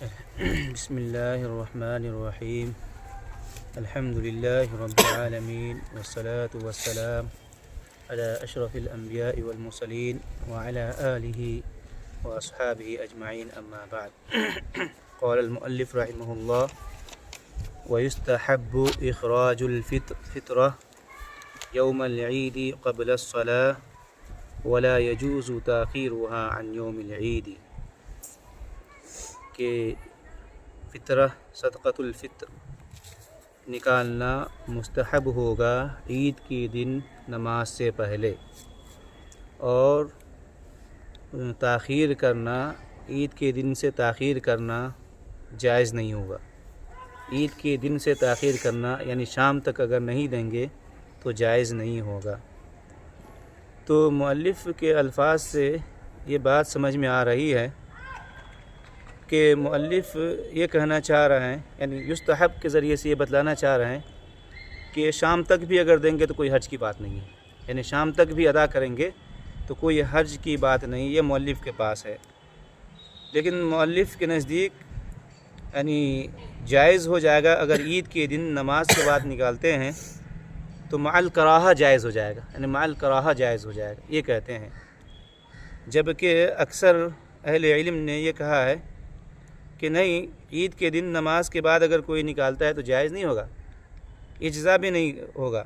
بسم الله الرحمن الرحيم. الحمد لله رب العالمين، والصلاة والسلام على أشرف الأنبياء والمرسلين وعلى آله وأصحابه أجمعين، أما بعد. قال المؤلف رحمه الله: ويستحب إخراج الفطرة يوم العيد قبل الصلاة ولا يجوز تأخيرها عن يوم العيد. کہ فطرہ صدقۃ الفطر نکالنا مستحب ہوگا عید کے دن نماز سے پہلے، اور تاخیر کرنا عید کے دن سے تاخیر کرنا جائز نہیں ہوگا۔ عید کے دن سے تاخیر کرنا یعنی شام تک اگر نہیں دیں گے تو جائز نہیں ہوگا۔ تو مؤلف کے الفاظ سے یہ بات سمجھ میں آ رہی ہے کہ مؤلف یہ کہنا چاہ رہے ہیں، یعنی یستحب کے ذریعے سے یہ بتلانا چاہ رہے ہیں کہ شام تک بھی اگر دیں گے تو کوئی حرج کی بات نہیں ہے، یعنی شام تک بھی ادا کریں گے تو کوئی حرج کی بات نہیں، یہ مؤلف کے پاس ہے۔ لیکن مؤلف کے نزدیک یعنی جائز ہو جائے گا اگر عید کے دن نماز کے بعد نکالتے ہیں تو مع الکراہہ جائز ہو جائے گا، یعنی مع الکراہہ جائز ہو جائے گا، یہ کہتے ہیں۔ جبکہ اکثر اہل علم نے یہ کہا ہے کہ نہیں، عید کے دن نماز کے بعد اگر کوئی نکالتا ہے تو جائز نہیں ہوگا، اجزاء بھی نہیں ہوگا۔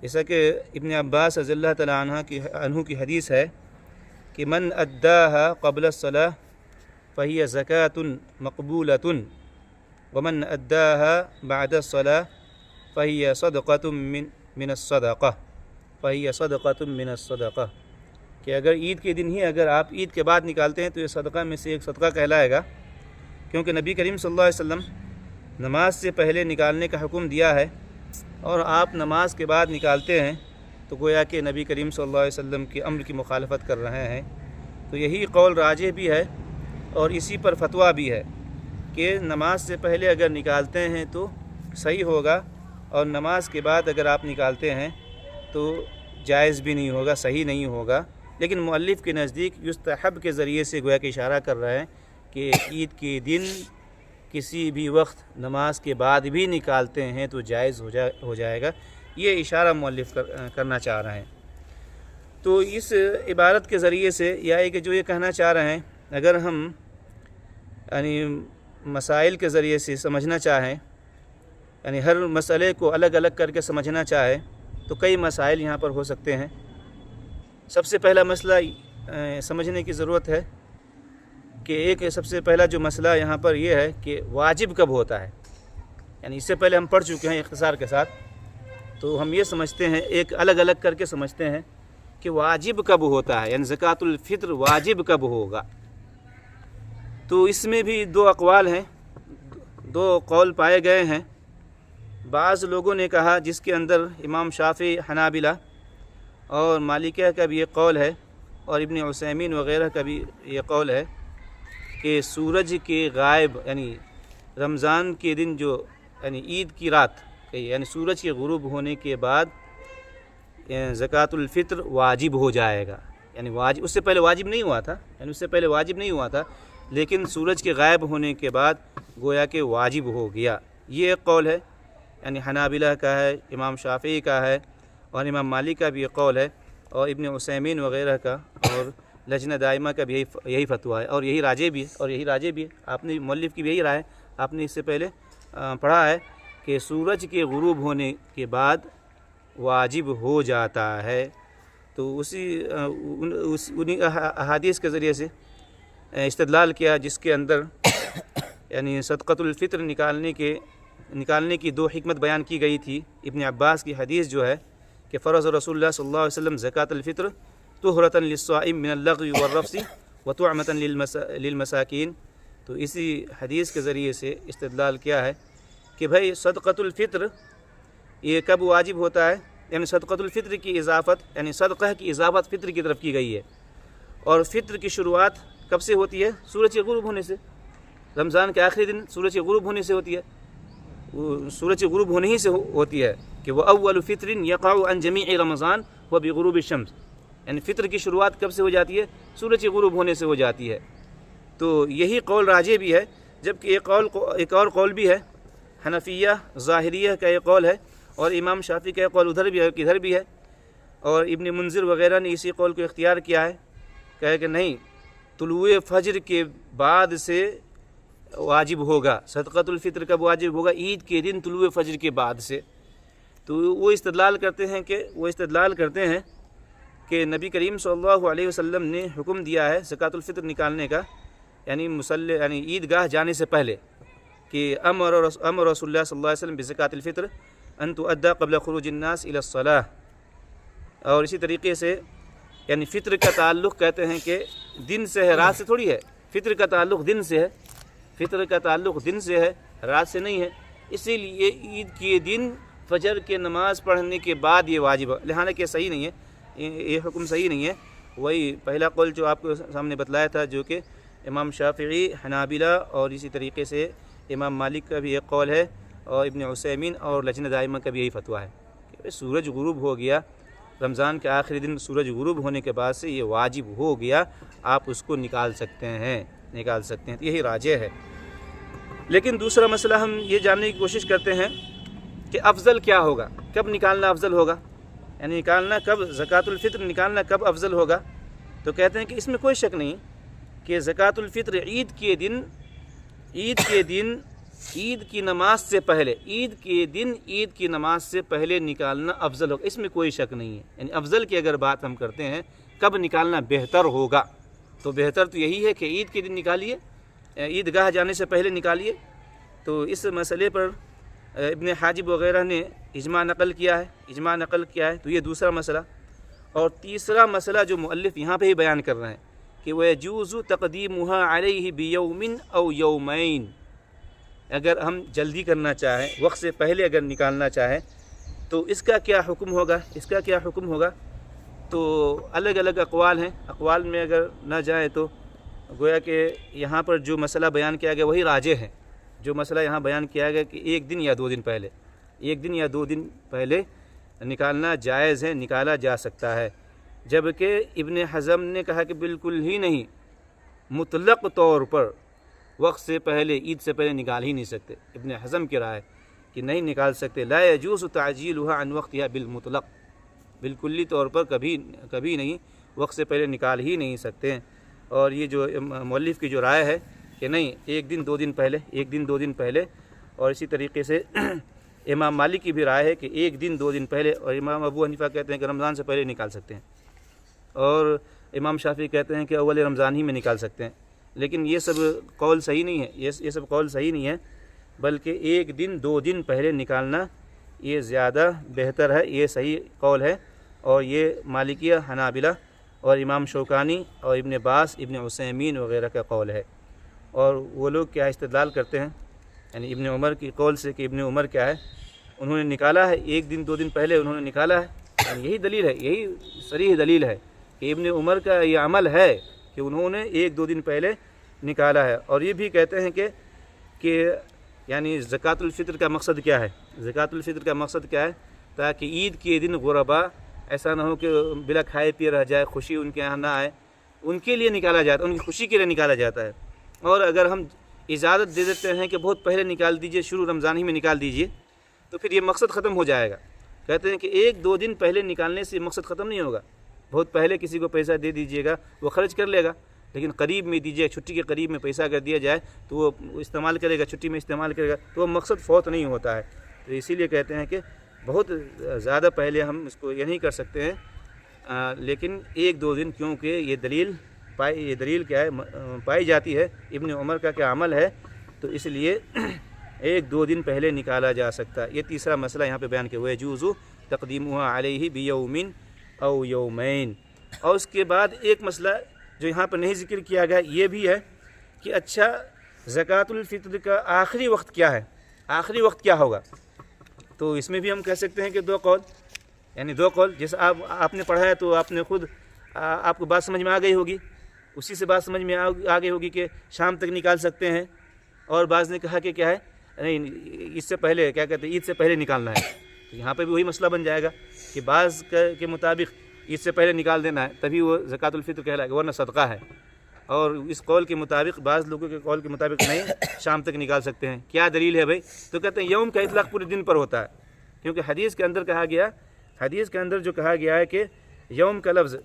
جیسا کہ ابن عباس رضی اللہ تعالیٰ عنہ کی حدیث ہے کہ من اداها قبل الصلاة فهي زکاة مقبولة ومن اداها بعد الصلاة فهي صدقة من الصدقة کہ اگر عید کے دن ہی اگر آپ عید کے بعد نکالتے ہیں تو یہ صدقہ میں سے ایک صدقہ کہلائے گا، کیونکہ نبی کریم صلی اللہ علیہ وسلم نماز سے پہلے نکالنے کا حکم دیا ہے، اور آپ نماز کے بعد نکالتے ہیں تو گویا کہ نبی کریم صلی اللہ علیہ وسلم کے امر کی مخالفت کر رہے ہیں۔ تو یہی قول راجح بھی ہے اور اسی پر فتویٰ بھی ہے کہ نماز سے پہلے اگر نکالتے ہیں تو صحیح ہوگا، اور نماز کے بعد اگر آپ نکالتے ہیں تو جائز بھی نہیں ہوگا، صحیح نہیں ہوگا۔ لیکن مؤلف کے نزدیک یستحب کے ذریعے سے گویا کہ اشارہ کر رہے ہیں کہ عید کے دن کسی بھی وقت نماز کے بعد بھی نکالتے ہیں تو جائز ہو جائے گا، یہ اشارہ مؤلف کرنا چاہ رہے ہیں۔ تو اس عبارت کے ذریعے سے یہ کہ جو یہ کہنا چاہ رہے ہیں، اگر ہم یعنی مسائل کے ذریعے سے سمجھنا چاہیں، یعنی ہر مسئلے کو الگ الگ کر کے سمجھنا چاہیں تو کئی مسائل یہاں پر ہو سکتے ہیں۔ سب سے پہلا مسئلہ سمجھنے کی ضرورت ہے کہ سب سے پہلا جو مسئلہ یہاں پر یہ ہے کہ واجب کب ہوتا ہے، یعنی اس سے پہلے ہم پڑھ چکے ہیں اختصار کے ساتھ، تو ہم یہ سمجھتے ہیں ایک الگ الگ کر کے سمجھتے ہیں کہ واجب کب ہوتا ہے، یعنی زکوٰۃ الفطر واجب کب ہوگا۔ تو اس میں بھی دو اقوال ہیں، دو قول پائے گئے ہیں۔ بعض لوگوں نے کہا، جس کے اندر امام شافعی، حنابلہ اور مالکیہ کا بھی یہ قول ہے، اور ابن عثیمین وغیرہ کا بھی یہ قول ہے کہ سورج کے غائب یعنی رمضان کے دن جو یعنی عید کی رات یعنی سورج کے غروب ہونے کے بعد زکوٰۃ الفطر واجب ہو جائے گا، یعنی واجب، اس سے پہلے واجب نہیں ہوا تھا، لیکن سورج کے غائب ہونے کے بعد گویا کہ واجب ہو گیا، یہ ایک قول ہے، یعنی حنابلہ کا ہے، امام شافعی کا ہے، اور امام مالک کا بھی یہ قول ہے، اور ابن عثیمین وغیرہ کا اور لجنہ دائمہ کا بھی یہی فتویٰ ہے، اور یہی راجح بھی ہے، آپ نے مؤلف کی بھی یہی رائے ہے، آپ نے اس سے پہلے پڑھا ہے کہ سورج کے غروب ہونے کے بعد واجب ہو جاتا ہے۔ تو انہی احادیث کے ذریعے سے استدلال کیا جس کے اندر یعنی صدقۃ الفطر نکالنے کی دو حکمت بیان کی گئی تھی۔ ابن عباس کی حدیث جو ہے کہ فرض رسول اللہ صلی اللہ علیہ وسلم زکوٰۃ الفطر طہرۃ للصائم من اللغو والرفث وطعمۃ للمساکین، تو اسی حدیث کے ذریعے سے استدلال کیا ہے کہ بھائی صدقۃ الفطر یہ کب واجب ہوتا ہے، یعنی صدقۃ الفطر کی اضافت یعنی صدقہ کی اضافت فطر کی طرف کی گئی ہے، اور فطر کی شروعات کب سے ہوتی ہے؟ سورج کے غروب ہونے سے، رمضان کے آخری دن سورج کے غروب ہونے سے ہوتی ہے، سورج کے غروب ہونے ہی سے ہوتی ہے کہ وہ اول فطر یقع عن جمیع رمضان و بغروب الشمس، یعنی فطر کی شروعات کب سے ہو جاتی ہے؟ سورج کے غروب ہونے سے ہو جاتی ہے۔ تو یہی قول راجح بھی ہے جبکہ ایک اور قول بھی ہے، حنفیہ ظاہریہ کا ایک قول ہے، اور امام شافعی کا ایک قول ادھر بھی ہے کدھر بھی ہے، اور ابن منذر وغیرہ نے اسی قول کو اختیار کیا ہے، کہا کہ نہیں، طلوع فجر کے بعد سے واجب ہوگا، صدقۃ الفطر کب واجب ہوگا؟ عید کے دن طلوع فجر کے بعد سے۔ تو وہ استدلال کرتے ہیں کہ نبی کریم صلی اللہ علیہ وسلم نے حکم دیا ہے زکوٰۃ الفطر نکالنے کا، یعنی عیدگاہ جانے سے پہلے، کہ امر رسول اللہ صلی اللہ علیہ وسلم بزکوٰۃ الفطر ان تؤدى قبل خروج الناس الى الصلاة۔ اور اسی طریقے سے یعنی فطر کا تعلق کہتے ہیں کہ دن سے ہے، رات سے تھوڑی ہے، فطر کا تعلق دن سے ہے، فطر کا تعلق دن سے ہے، رات سے نہیں ہے، اسی لیے عید کے دن فجر کے نماز پڑھنے کے بعد یہ واجب ہے، لہٰذا کہ صحیح نہیں ہے، یہ حکم صحیح نہیں ہے۔ وہی پہلا قول جو آپ کو سامنے بتلایا تھا، جو کہ امام شافعی، حنابلہ اور اسی طریقے سے امام مالک کا بھی ایک قول ہے، اور ابن عثیمین اور لجنہ دائمہ کا بھی یہی فتویٰ ہے کہ سورج غروب ہو گیا، رمضان کے آخری دن سورج غروب ہونے کے بعد سے یہ واجب ہو گیا، آپ اس کو نکال سکتے ہیں، یہی راجح ہے۔ لیکن دوسرا مسئلہ ہم یہ جاننے کی کوشش کرتے ہیں کہ افضل کیا ہوگا، کب نکالنا افضل ہوگا، یعنی نکالنا کب، زکوٰۃ الفطر نکالنا کب افضل ہوگا؟ تو کہتے ہیں کہ اس میں کوئی شک نہیں کہ زکوٰۃ الفطر عید کے دن عید کی نماز سے پہلے، عید کی نماز سے پہلے نکالنا افضل ہوگا، اس میں کوئی شک نہیں ہے۔ یعنی افضل کی اگر بات ہم کرتے ہیں کب نکالنا بہتر ہوگا، تو بہتر تو یہی ہے کہ عید کے دن نکالیے، عیدگاہ جانے سے پہلے نکالیے۔ تو اس مسئلے پر ابن حاجب وغیرہ نے اجماع نقل کیا ہے، تو یہ دوسرا مسئلہ۔ اور تیسرا مسئلہ جو مؤلف یہاں پہ ہی بیان کر رہے ہیں کہ وَيَجُوزُ تَقْدِيمُهَا عَلَيْهِ بِيَوْمٍ أَوْ يَوْمَيْنِ، اگر ہم جلدی کرنا چاہیں، وقت سے پہلے اگر نکالنا چاہیں تو اس کا کیا حکم ہوگا؟ تو الگ الگ اقوال ہیں، اقوال میں اگر نہ جائیں تو گویا کہ یہاں پر جو مسئلہ بیان کیا گیا وہی راجح ہے، جو مسئلہ یہاں بیان کیا گیا کہ ایک دن یا دو دن پہلے نکالنا جائز ہے، نکالا جا سکتا ہے، جبکہ ابن حزم نے کہا کہ بالکل ہی نہیں، مطلق طور پر وقت سے پہلے، عید سے پہلے نکال ہی نہیں سکتے۔ ابن حزم کی رائے کہ نہیں نکال سکتے، لا يجوز تعجیلها عن وقتها بالمطلق، بالکلی طور پر کبھی نہیں، وقت سے پہلے نکال ہی نہیں سکتے۔ اور یہ جو مؤلف کی جو رائے ہے کہ نہیں، ایک دن دو دن پہلے، اور اسی طریقے سے امام مالک کی بھی رائے ہے کہ ایک دن دو دن پہلے، اور امام ابو حنیفہ کہتے ہیں کہ رمضان سے پہلے نکال سکتے ہیں، اور امام شافعی کہتے ہیں کہ اول رمضان ہی میں نکال سکتے ہیں۔ لیکن یہ سب قول صحیح نہیں ہے، بلکہ ایک دن دو دن پہلے نکالنا یہ زیادہ بہتر ہے، یہ صحیح قول ہے، اور یہ مالکیہ، حنابلہ اور امام شوکانی اور ابن باز، ابن عثیمین وغیرہ کا قول ہے۔ اور وہ لوگ کیا استدلال کرتے ہیں، یعنی ابن عمر کی قول سے، کہ ابن عمر کیا ہے، انہوں نے نکالا ہے ایک دن دو دن پہلے، انہوں نے نکالا ہے، یعنی یہی دلیل ہے، یہی صریح دلیل ہے کہ ابن عمر کا یہ عمل ہے کہ انہوں نے ایک دو دن پہلے نکالا ہے۔ اور یہ بھی کہتے ہیں کہ یعنی زکوٰۃ الفطر کا مقصد کیا ہے، تاکہ عید کے دن غربا ایسا نہ ہو کہ بلا کھائے پیے رہ جائے، خوشی ان کے یہاں نہ آئے، ان کے لیے نکالا جاتا ہے، ان کی خوشی کے لیے نکالا جاتا ہے۔ اور اگر ہم اجازت دے دیتے ہیں کہ بہت پہلے نکال دیجئے، شروع رمضان ہی میں نکال دیجئے، تو پھر یہ مقصد ختم ہو جائے گا۔ کہتے ہیں کہ ایک دو دن پہلے نکالنے سے مقصد ختم نہیں ہوگا، بہت پہلے کسی کو پیسہ دے دیجئے گا، وہ خرچ کر لے گا، لیکن قریب میں دیجیے، چھٹی کے قریب میں پیسہ اگر دیا جائے تو وہ استعمال کرے گا، چھٹی میں استعمال کرے گا، تو وہ مقصد فوت نہیں ہوتا ہے۔ تو اسی لیے کہتے ہیں کہ بہت زیادہ پہلے ہم اس کو یہ نہیں کر سکتے ہیں، لیکن ایک دو دن، کیونکہ یہ دلیل کیا ہے، پائی جاتی ہے، ابن عمر کا کیا عمل ہے، تو اس لیے ایک دو دن پہلے نکالا جا سکتا ہے۔ یہ تیسرا مسئلہ یہاں پہ بیان کیا ہوا ہے، يجوز تقدیمها علیہ بیوم او یومین۔ اور اس کے بعد ایک مسئلہ جو یہاں پر نہیں ذکر کیا گیا یہ بھی ہے کہ اچھا زکوٰۃ الفطر کا آخری وقت کیا ہوگا؟ تو اس میں بھی ہم کہہ سکتے ہیں کہ دو قول، جیسے آپ نے پڑھا ہے تو آپ نے خود آپ کو بات سمجھ میں آ گئی ہوگی، اسی سے بات سمجھ میں آ گئی ہوگی کہ شام تک نکال سکتے ہیں، اور بعض نے کہا کہ کیا ہے، نہیں، اس سے پہلے کیا کہتے ہیں، عید سے پہلے نکالنا ہے۔ تو یہاں پہ بھی وہی مسئلہ بن جائے گا کہ بعض کے مطابق عید سے پہلے نکال دینا ہے، تبھی وہ زکوٰۃ الفطر کہلائے گا، ورنہ صدقہ ہے۔ اور اس قول کے مطابق بعض لوگوں کے قول کے مطابق نہیں شام تک نکال سکتے ہیں. کیا دلیل ہے بھائی؟ تو کہتے ہیں یوم کا اطلاق پورے دن پر ہوتا ہے، کیونکہ حدیث کے اندر کہا گیا، حدیث کے اندر جو کہا گیا ہے کہ یوم کا لفظ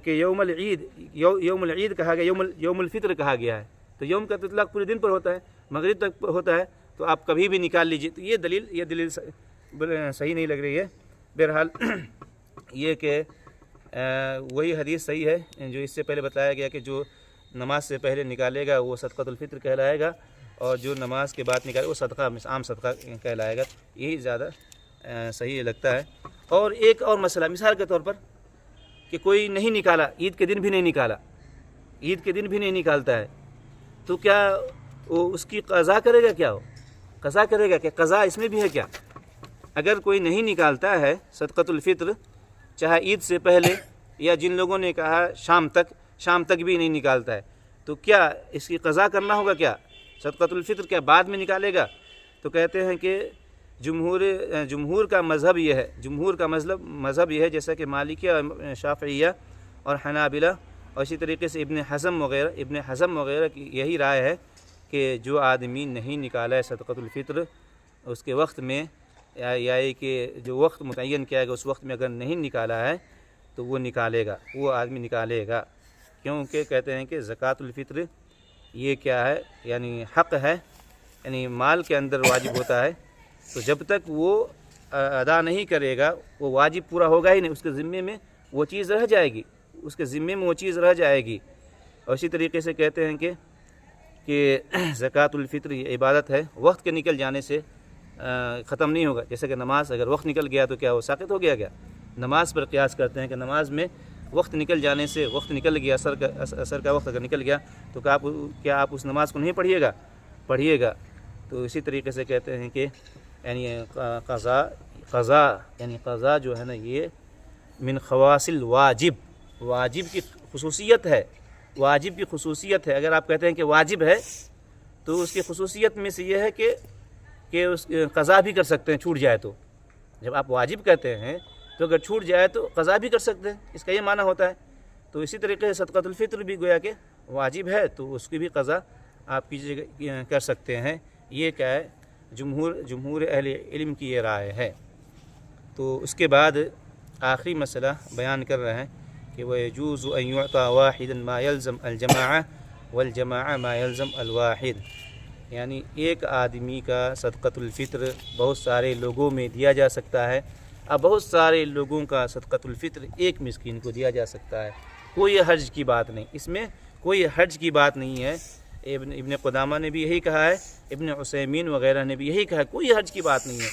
کہ یوم العید کہا گیا، یوم الفطر کہا گیا ہے، تو یوم کا اطلاق پورے دن پر ہوتا ہے، مغرب تک ہوتا ہے، تو آپ کبھی بھی نکال لیجیے. تو یہ دلیل صحیح نہیں لگ رہی ہے. بہرحال یہ کہ وہی حدیث صحیح ہے جو اس سے پہلے بتایا گیا کہ جو نماز سے پہلے نکالے گا وہ صدقۃ الفطر کہلائے گا، اور جو نماز کے بعد نکالے وہ صدقہ عام صدقہ کہلائے گا. یہی زیادہ صحیح لگتا ہے. اور ایک اور مسئلہ مثال کے طور پر کہ کوئی نہیں نکالا، عید کے دن بھی نہیں نکالا، عید کے دن بھی نہیں نکالتا ہے، تو کیا وہ اس کی قضا کرے گا؟ کیا وہ قضا کرے گا؟ کہ قضا اس میں بھی ہے کیا؟ اگر کوئی نہیں نکالتا ہے صدقۃ الفطر چاہے عید سے پہلے یا جن لوگوں نے کہا شام تک بھی نہیں نکالتا ہے، تو کیا اس کی قضا کرنا ہوگا؟ کیا صدقۃ الفطر کیا بعد میں نکالے گا؟ تو کہتے ہیں کہ جمہور کا مذہب یہ ہے، جمہور کا مذہب یہ ہے، جیسا کہ مالکیہ اور شافعیہ اور حنابلہ اور اسی طریقے سے ابن حزم وغیرہ کی یہی رائے ہے کہ جو آدمی نہیں نکالا ہے صدقۃ الفطر اس کے وقت میں، یا کہ جو وقت متعین کیا گیا اس وقت میں اگر نہیں نکالا ہے تو وہ نکالے گا، وہ آدمی نکالے گا. کیونکہ کہتے ہیں کہ زکوٰۃ الفطر یہ کیا ہے، یعنی حق ہے، یعنی مال کے اندر واجب ہوتا ہے، تو جب تک وہ ادا نہیں کرے گا وہ واجب پورا ہوگا ہی نہیں، اس کے ذمے میں وہ چیز رہ جائے گی، اس کے ذمے میں وہ چیز رہ جائے گی. اور اسی طریقے سے کہتے ہیں کہ زکوٰۃ الفطر یہ عبادت ہے، وقت کے نکل جانے سے ختم نہیں ہوگا. جیسے کہ نماز اگر وقت نکل گیا تو کیا وہ ساقط ہو گیا؟ نماز پر قیاس کرتے ہیں کہ نماز میں وقت نکل جانے سے، وقت نکل گیا، اثر کا وقت اگر نکل گیا تو کیا آپ اس نماز کو نہیں پڑھیے گا؟ تو اسی طریقے سے کہتے ہیں کہ یعنی قضا جو ہے نا یہ من خواص الواجب، واجب کی خصوصیت ہے، واجب کی خصوصیت ہے. اگر آپ کہتے ہیں کہ واجب ہے تو اس کی خصوصیت میں سے یہ ہے کہ اس قضا بھی کر سکتے ہیں چھوٹ جائے تو. جب آپ واجب کہتے ہیں تو اگر چھوٹ جائے تو قضا بھی کر سکتے ہیں، اس کا یہ معنی ہوتا ہے. تو اسی طریقے سے صدقۃ الفطر بھی گویا کہ واجب ہے تو اس کی بھی قضا آپ کر سکتے ہیں. یہ کیا ہے؟ جمہور اہل علم کی یہ رائے ہے. تو اس کے بعد آخری مسئلہ بیان کر رہے ہیں کہ وَيَجُوزُ أَن يُعْطَى وَاحِدًا مَا يَلْزَمْ الْجَمَاعَةَ وَالْجَمَاعَةَ مَا يَلْزَمْ الْوَاحِدَ. یعنی ایک آدمی کا صدقۃ الفطر بہت سارے لوگوں میں دیا جا سکتا ہے، اب بہت سارے لوگوں کا صدقۃ الفطر ایک مسکین کو دیا جا سکتا ہے. کوئی حرج کی بات نہیں، اس میں کوئی حرج کی بات نہیں ہے. ابن قدامہ نے بھی یہی کہا ہے، ابن عثیمین وغیرہ نے بھی یہی کہا ہے، کوئی حرج کی بات نہیں ہے.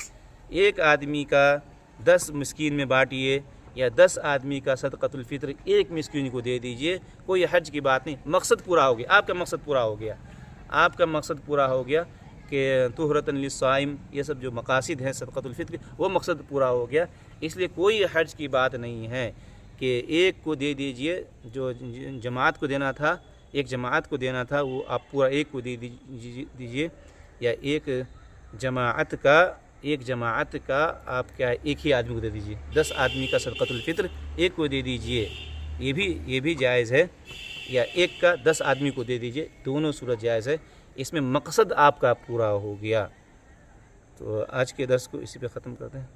ایک آدمی کا 10 مسکین میں بانٹیے یا 10 آدمی کا صدقۃ الفطر ایک مسکین کو دے دیجئے، کوئی حرج کی بات نہیں. مقصد پورا ہو گیا، آپ کا مقصد پورا ہو گیا کہ طہرۃ للصائم، یہ سب جو مقاصد ہیں صدقۃ الفطر وہ مقصد پورا ہو گیا. اس لیے کوئی حرج کی بات نہیں ہے کہ ایک کو دے دیجئے، جو جماعت کو دینا تھا، ایک جماعت کو دینا تھا وہ آپ پورا ایک کو دے دیجئے، یا ایک جماعت کا آپ کیا ایک ہی آدمی کو دے دیجئے. 10 آدمی کا صدقۃ الفطر ایک کو دے دیجئے، یہ بھی جائز ہے، یا ایک کا 10 آدمی کو دے دیجئے، دونوں صورت جائز ہے. اس میں مقصد آپ کا پورا ہو گیا. تو آج کے درس کو اسی پہ ختم کرتے ہیں.